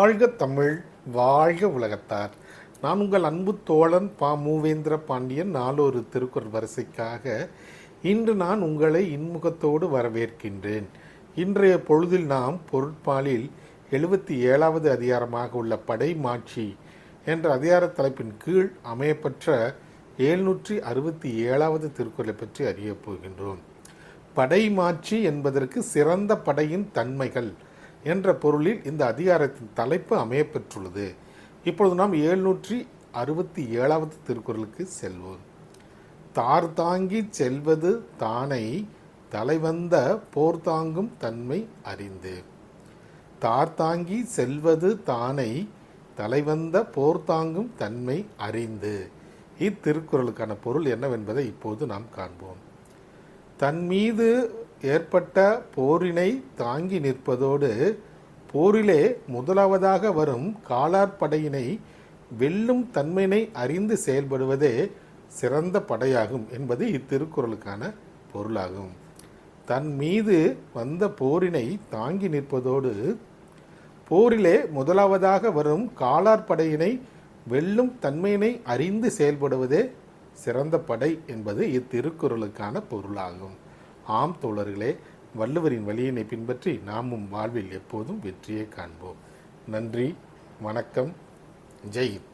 வாழ்க தமிழ், வாழ்க உலகத்தார். நான் உங்கள் அன்பு தோழன் மூவேந்திர பாண்டியன். நாளொரு திருக்குறள் வரிசைக்காக இன்று நான் உங்களை இன்முகத்தோடு வரவேற்கின்றேன். இன்றைய பொழுதில் நாம் பொருட்பாலில் 77வது அதிகாரமாக உள்ள படைமாட்சி என்ற அதிகார தலைப்பின் கீழ் அமையப்பெற்ற 767வது திருக்குறளை பற்றி அறியப் போகின்றோம். படைமாட்சி என்பதற்கு சிறந்த படையின் தன்மைகள் என்ற பொருளில் இந்த அதிகாரத்தின் தலைப்பு அமையப்பெற்றுள்ளது. இப்பொழுது நாம் 767வது திருக்குறளுக்கு செல்வோம். தார் தாங்கி செல்வது தானை தலைவந்த போர் தாங்கும் தன்மை அறிந்து. தார் தாங்கி செல்வது தானை தலைவந்த போர் தாங்கும் தன்மை அறிந்து. இத்திருக்குறளுக்கான பொருள் என்னவென்பதை இப்போது நாம் காண்போம். தன் மீது ஏற்பட்ட போரினை தாங்கி நிற்பதோடு போரிலே முதலாவதாக வரும் காலாட்படையினை வெல்லும் தன்மையினை அறிந்து செயல்படுவதே சிறந்த படையாகும் என்பது இத்திருக்குறளுக்கான பொருளாகும். தன் மீது வந்த போரினை தாங்கி நிற்பதோடு போரிலே முதலாவதாக வரும் காலாட்படையினை வெல்லும் தன்மையினை அறிந்து செயல்படுவதே சிறந்த படை என்பது இத்திருக்குறளுக்கான பொருளாகும். ஆம் தோழர்களே, வள்ளுவரின் வழியினை பின்பற்றி நாமும் வாழ்வில் எப்போதும் வெற்றியை காண்போம். நன்றி, வணக்கம், ஜெய் ஹிந்த்.